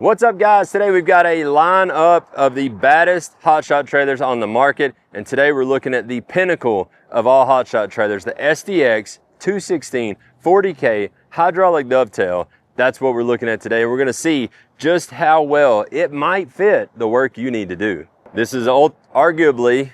What's up, guys? Today we've got a lineup of the baddest HotShot trailers on the market, and today we're looking at the pinnacle of all HotShot trailers, the SDX 216 40K hydraulic dovetail. That's what we're looking at today. We're going to see just how well it might fit the work you need to do. This is ultimately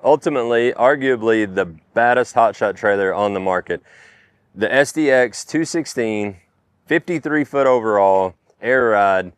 the baddest HotShot trailer on the market. The SDX 216 53-foot overall air ride.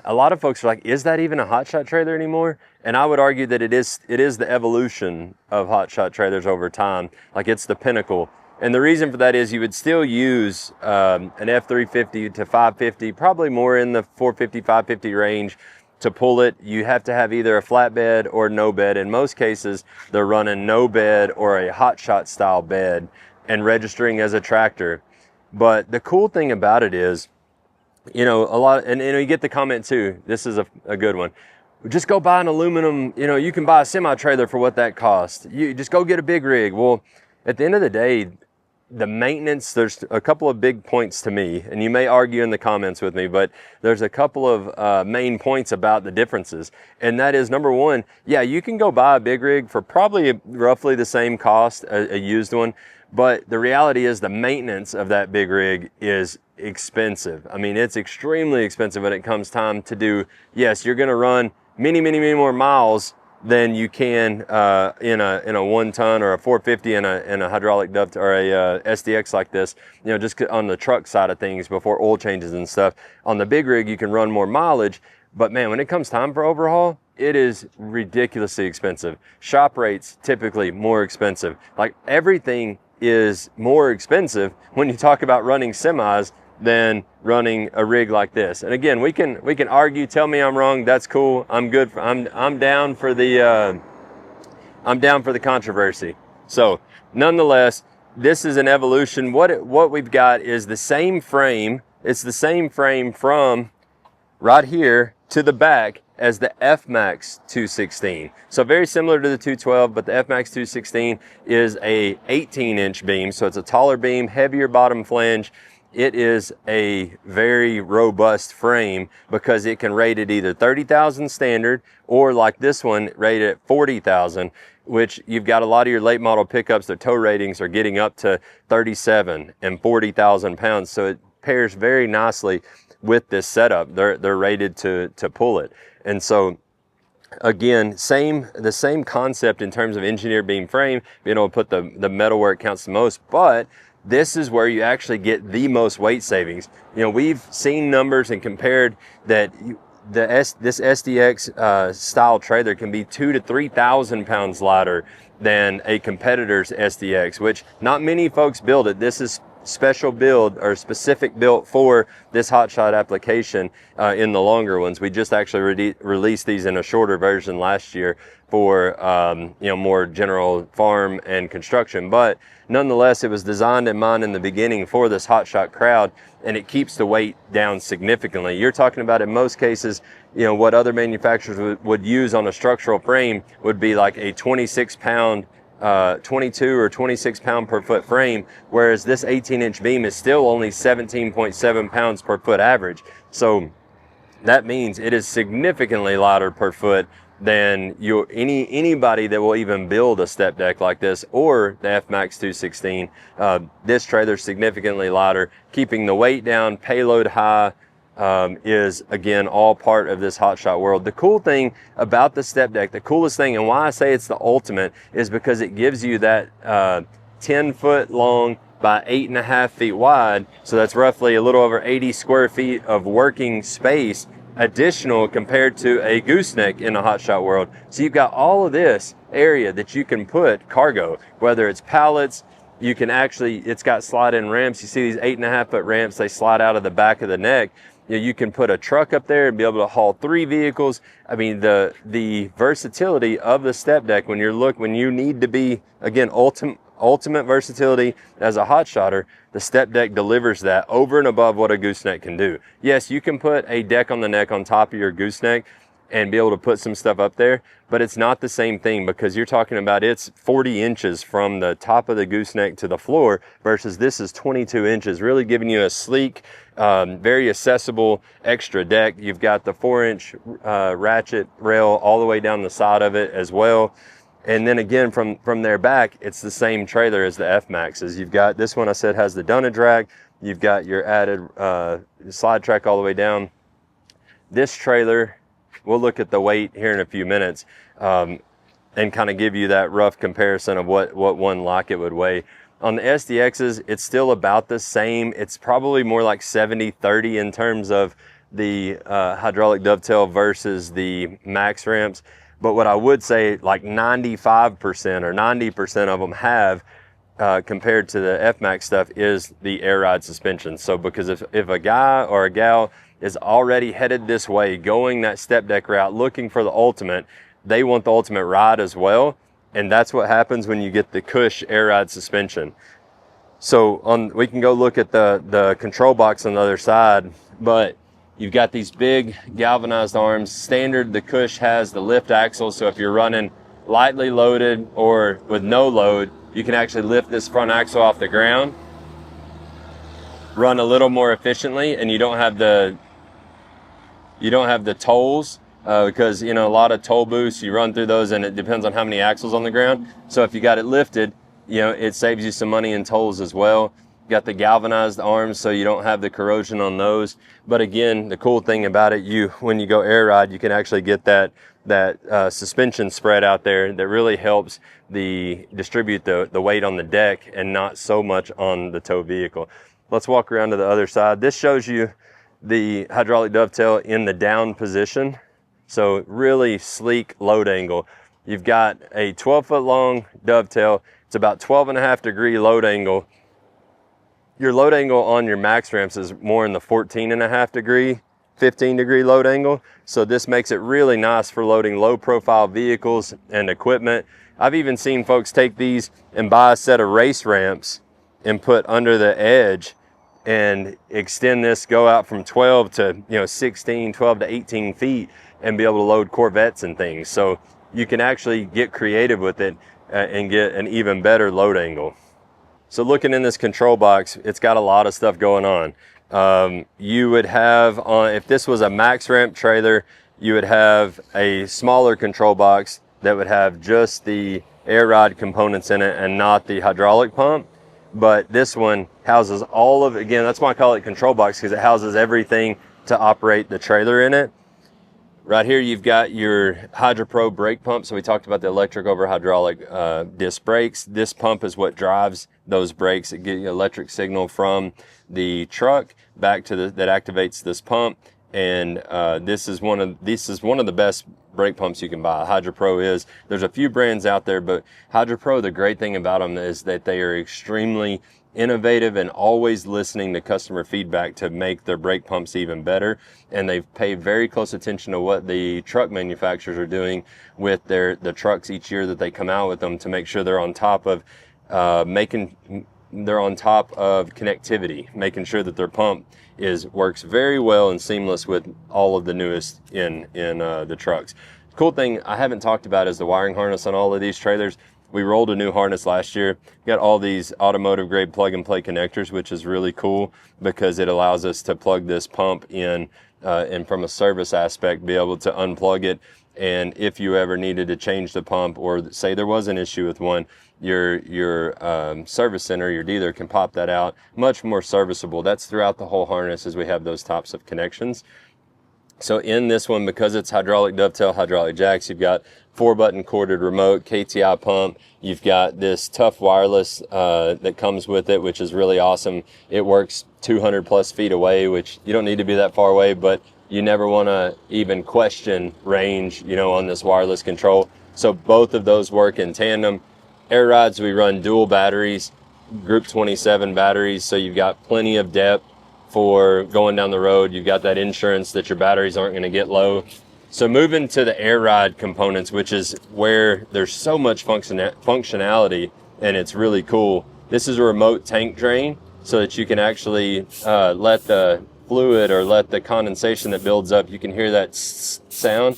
A lot of folks are like, is that even a HotShot trailer anymore? And I would argue that it is the evolution of HotShot trailers over time. Like, it's the pinnacle. And the reason for that is you would still use an F350 to 550, probably more in the 450, 550 range to pull it. You have to have either a flatbed or no bed. In most cases, they're running no bed or a HotShot style bed and registering as a tractor. But the cool thing about it is, you get the comment too, this is a good one. Just go buy an aluminum, you can buy a semi-trailer for what that costs. You just go get a big rig. Well, at the end of the day, the maintenance, there's a couple of big points to me, and you may argue in the comments with me, but there's a couple of main points about the differences. And that is, number one, yeah, you can go buy a big rig for probably roughly the same cost, a used one. But the reality is the maintenance of that big rig is expensive. I mean, it's extremely expensive when it comes time to do, yes, you're going to run many more miles than you can in a 1 ton or a 450 in a hydraulic dovetail or a SDX like this, just on the truck side of things before oil changes and stuff. On the big rig, you can run more mileage, but man, when it comes time for overhaul, it is ridiculously expensive. Shop rates typically more expensive. Like, everything is more expensive when you talk about running semis than running a rig like this. And again, we can argue, tell me I'm wrong, that's cool. I'm good for, I'm down for the controversy. So nonetheless, this is an evolution. What we've got is the same frame. It's the same frame from right here to the back as the F-Max 216. So very similar to the 212, but the F-Max 216 is a 18-inch beam. So it's a taller beam, heavier bottom flange. It is a very robust frame because it can rate at either 30,000 standard or, like this one, rated at 40,000, which you've got a lot of your late model pickups, their tow ratings are getting up to 37 and 40,000 pounds. So it pairs very nicely with this setup. They're rated to pull it. And so again, the same concept in terms of engineered beam frame, being able to put the metal where it counts the most, but this is where you actually get the most weight savings. We've seen numbers and compared that this SDX style trailer can be 2,000 to 3,000 pounds lighter than a competitor's SDX, which not many folks build it. This is special build or specific built for this HotShot application in the longer ones. We just actually released these in a shorter version last year for more general farm and construction, but nonetheless, it was designed in mind in the beginning for this HotShot crowd, and it keeps the weight down significantly. You're talking about, in most cases, what other manufacturers would use on a structural frame would be like a 22 or 26 pound per foot frame, whereas this 18-inch beam is still only 17.7 pounds per foot average. So that means it is significantly lighter per foot than anybody that will even build a step deck like this or the F-Max 216. This trailer is significantly lighter, keeping the weight down, payload high. Is again all part of this HotShot world. The cool thing about the step deck, the coolest thing, and why I say it's the ultimate, is because it gives you that 10-foot long by 8.5 feet wide. So that's roughly a little over 80 square feet of working space additional compared to a gooseneck in a HotShot world. So you've got all of this area that you can put cargo, whether it's pallets. You can actually, it's got slide-in ramps. You see these 8.5-foot ramps, they slide out of the back of the neck. You can put a truck up there and be able to haul 3 vehicles. I mean, the versatility of the step deck when you need to be, again, ultimate versatility as a HotShotter, the step deck delivers that over and above what a gooseneck can do. Yes, you can put a deck on the neck on top of your gooseneck, and be able to put some stuff up there, but it's not the same thing, because you're talking about it's 40 inches from the top of the gooseneck to the floor versus this is 22 inches, really giving you a sleek, very accessible extra deck. You've got the 4-inch ratchet rail all the way down the side of it as well. And then again, from their back, it's the same trailer as the F-Maxes. You've got this one, I said, has the dunnage drag. You've got your added slide track all the way down. This trailer, we'll look at the weight here in a few minutes and kind of give you that rough comparison of what one Lockett would weigh. On the SDXs, it's still about the same. It's probably more like 70-30 in terms of the hydraulic dovetail versus the max ramps. But what I would say, like 95% or 90% of them have, compared to the F-Max stuff, is the air ride suspension. So because if a guy or a gal is already headed this way, going that step deck route, looking for the ultimate, they want the ultimate ride as well. And that's what happens when you get the Cush air ride suspension. So we can go look at the control box on the other side, but you've got these big galvanized arms. Standard, the Cush has the lift axle, so if you're running lightly loaded or with no load, you can actually lift this front axle off the ground, run a little more efficiently, and you don't have the tolls, because a lot of toll booths, you run through those and it depends on how many axles on the ground. So if you got it lifted, it saves you some money in tolls as well. Got the galvanized arms, so you don't have the corrosion on those. But again, the cool thing about it, when you go air ride, you can actually get that suspension spread out there that really helps distribute the weight on the deck and not so much on the tow vehicle. Let's walk around to the other side. This shows you the hydraulic dovetail in the down position. So really sleek load angle. You've got a 12-foot long dovetail. It's about 12.5 degree load angle. Your load angle on your max ramps is more in the 14.5 degree, 15 degree load angle. So this makes it really nice for loading low profile vehicles and equipment. I've even seen folks take these and buy a set of race ramps and put under the edge and extend this, go out from 12 to 16, 12 to 18 feet and be able to load Corvettes and things. So you can actually get creative with it and get an even better load angle. So looking in this control box, it's got a lot of stuff going on. You would have, if this was a max ramp trailer, you would have a smaller control box that would have just the air ride components in it and not the hydraulic pump. But this one houses all of, again, that's why I call it control box, because it houses everything to operate the trailer in it. Right here, you've got your HydroPro brake pump. So we talked about the electric over hydraulic disc brakes. This pump is what drives those brakes. It gives you electric signal from the truck back to that activates this pump. And this is one of the best brake pumps you can buy. HydroPro is. There's a few brands out there, but HydroPro, the great thing about them is that they are extremely innovative and always listening to customer feedback to make their brake pumps even better. And they've paid very close attention to what the truck manufacturers are doing with the trucks each year that they come out with them, to make sure they're on top of connectivity, making sure that their pump works very well and seamless with all of the newest in the trucks. Cool thing I haven't talked about is the wiring harness on all of these trailers. We rolled a new harness last year. Got all these automotive grade plug and play connectors, which is really cool because it allows us to plug this pump in and from a service aspect, be able to unplug it. And if you ever needed to change the pump, or say there was an issue with one, your service center, your dealer can pop that out. Much more serviceable. That's throughout the whole harness, as we have those types of connections. So in this one, because it's hydraulic dovetail, hydraulic jacks, you've got 4-button corded remote, KTI pump. You've got this tough wireless that comes with it, which is really awesome. It works 200 plus feet away, which you don't need to be that far away, but you never want to even question range, on this wireless control. So both of those work in tandem. Air rides, we run dual batteries, group 27 batteries, so you've got plenty of depth for going down the road. You've got that insurance that your batteries aren't going to get low. So moving to the air ride components, which is where there's so much functionality and it's really cool. This is a remote tank drain, so that you can actually let the fluid or let the condensation that builds up, you can hear that sound.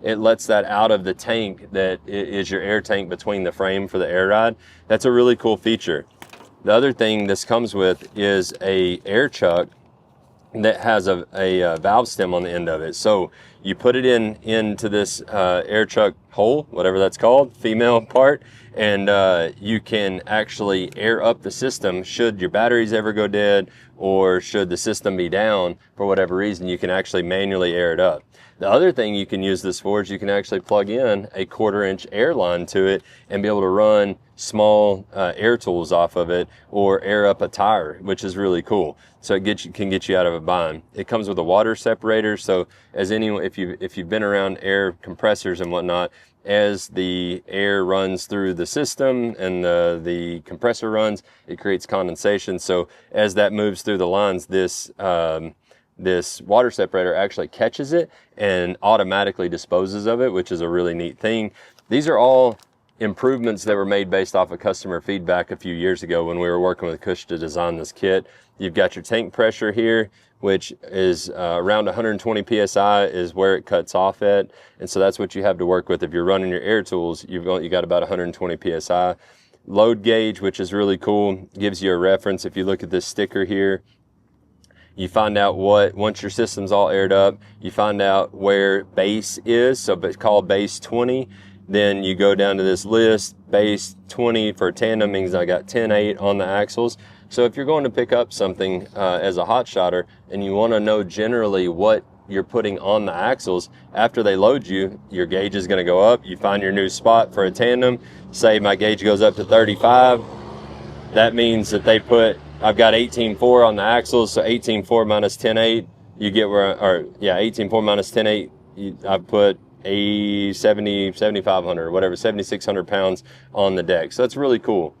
it lets that out of the tank that is your air tank between the frame for the air ride. That's a really cool feature. The other thing this comes with is a air chuck that has a valve stem on the end of it. So you put it into this air chuck hole, whatever that's called, female part, and you can actually air up the system should your batteries ever go dead, or should the system be down for whatever reason. You can actually manually air it up. The other thing you can use this for is you can actually plug in a 1/4-inch air line to it and be able to run small air tools off of it, or air up a tire, which is really cool. So it can get you out of a bind. It comes with a water separator, so as anyone, if you've been around air compressors and whatnot, as the air runs through the system and the compressor runs, it creates condensation. So as that moves through the lines, this water separator actually catches it and automatically disposes of it, which is a really neat thing. These are all improvements that were made based off of customer feedback a few years ago when we were working with Cush to design this kit. You've got your tank pressure here, which is around 120 psi is where it cuts off at, and so that's what you have to work with. If you're running your air tools, you got about 120 psi. Load gauge, which is really cool, gives you a reference. If you look at this sticker here, you find out once your system's all aired up, you find out where base is, so it's called base 20. Then you go down to this list, base 20 for tandem means I got 10/8 on the axles. So if you're going to pick up something as a hot shotter and you want to know generally what you're putting on the axles, after they load you, your gauge is going to go up. You find your new spot for a tandem. Say my gauge goes up to 35. That means that I've got 18.4 on the axles, so 18.4 minus 10.8, you get 18.4 minus 10.8, I've put 7,500 or whatever, 7,600 pounds on the deck. So that's really cool.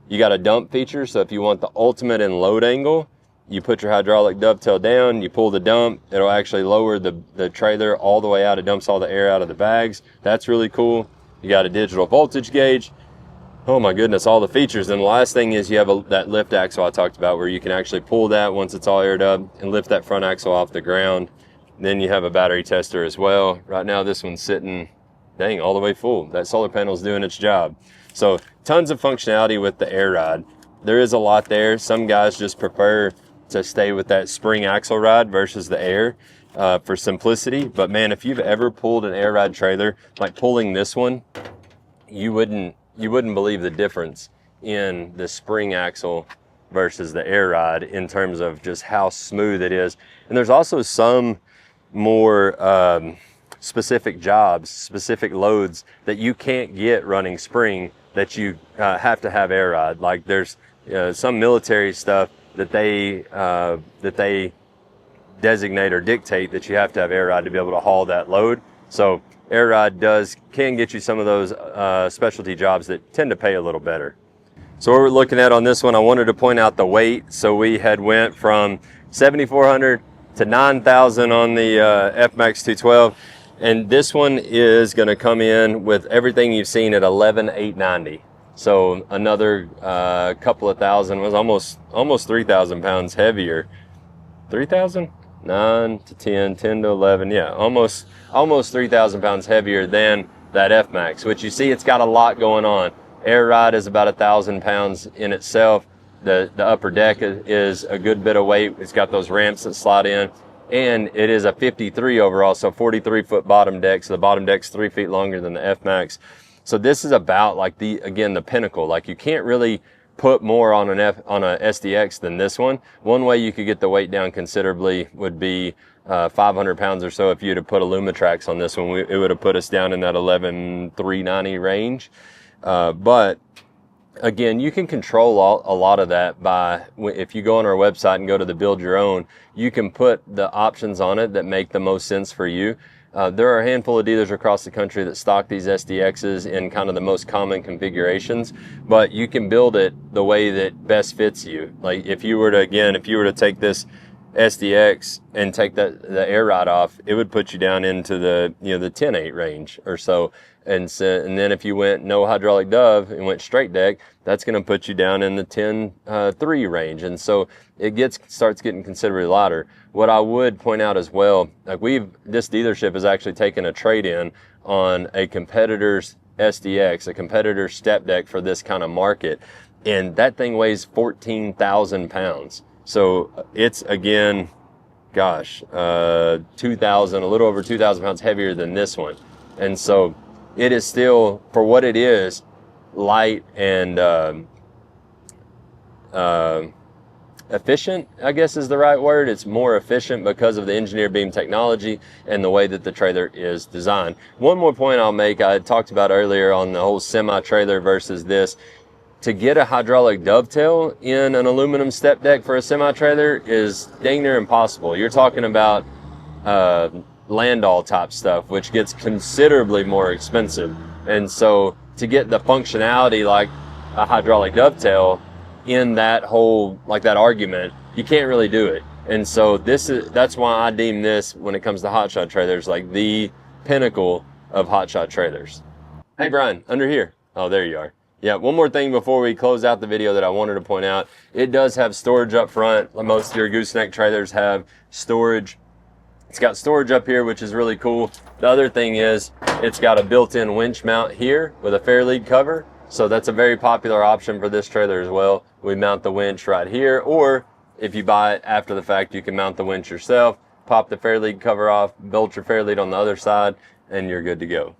You got a dump feature, so if you want the ultimate in load angle, you put your hydraulic dovetail down, you pull the dump, it'll actually lower the trailer all the way out. It dumps all the air out of the bags. That's really cool. You got a digital voltage gauge. Oh my goodness, all the features. And the last thing is you have that lift axle I talked about, where you can actually pull that once it's all aired up and lift that front axle off the ground. Then you have a battery tester as well. Right now this one's sitting, dang, all the way full. That solar panel's doing its job. So tons of functionality with the air ride. There is a lot there. Some guys just prefer to stay with that spring axle ride versus the air for simplicity. But man, if you've ever pulled an air ride trailer, like pulling this one, you wouldn't believe the difference in the spring axle versus the air ride in terms of just how smooth it is. And there's also some more specific jobs, specific loads that you can't get running spring that you have to have air ride. Like there's some military stuff that they designate or dictate that you have to have air ride to be able to haul that load. So air ride can get you some of those specialty jobs that tend to pay a little better. So what we're looking at on this one, I wanted to point out the weight. So we had went from 7,400 to 9,000 on the F-Max 212, and this one is going to come in with everything you've seen at 11,890. So another couple of thousand, was almost 3,000 pounds heavier. 3,000? 9 to 10, 10 to 11, yeah, almost 3,000 pounds heavier than that F-Max, which you see it's got a lot going on. Air ride is about 1,000 pounds in itself. The upper deck is a good bit of weight. It's got those ramps that slide in, and it is a 53 overall, so 43-foot bottom deck. So the bottom deck's 3 feet longer than the F-Max. So this is about like the pinnacle. Like you can't really put more on a SDX than this one. One way you could get the weight down considerably would be 500 pounds or so. If you'd have put Alumatrax on this one, it would have put us down in that 11,390 range. But again, you can control a lot of that by, if you go on our website and go to the build your own, you can put the options on it that make the most sense for you. There are a handful of dealers across the country that stock these SDXs in kind of the most common configurations, but you can build it the way that best fits you. Like if you were to take this SDX and take the air ride off, it would put you down into the, you know, the 10.8 range or so. And then if you went no hydraulic dove and went straight deck, that's going to put you down in the 10.3 range. And so it starts getting considerably lighter. What I would point out as well, like this dealership has actually taken a trade-in on a competitor's SDX, a competitor's step deck for this kind of market. And that thing weighs 14,000 pounds. So it's, again, gosh, 2,000, a little over 2,000 pounds heavier than this one. And so it is still, for what it is, light and efficient, I guess is the right word. It's more efficient because of the engineered beam technology and the way that the trailer is designed. One more point I'll make, I had talked about earlier on the whole semi-trailer versus this. To get a hydraulic dovetail in an aluminum step deck for a semi-trailer is dang near impossible. You're talking about Landau type stuff, which gets considerably more expensive. And so to get the functionality like a hydraulic dovetail in that whole, like that argument, you can't really do it. And so that's why I deem this, when it comes to HotShot trailers, like the pinnacle of HotShot trailers. Hey Brian, under here. Oh, there you are. Yeah, one more thing before we close out the video that I wanted to point out. It does have storage up front. Most of your gooseneck trailers have storage. It's got storage up here, which is really cool. The other thing is it's got a built-in winch mount here with a fair lead cover. So that's a very popular option for this trailer as well. We mount the winch right here, or if you buy it after the fact, you can mount the winch yourself, pop the fair lead cover off, bolt your fair lead on the other side, and you're good to go.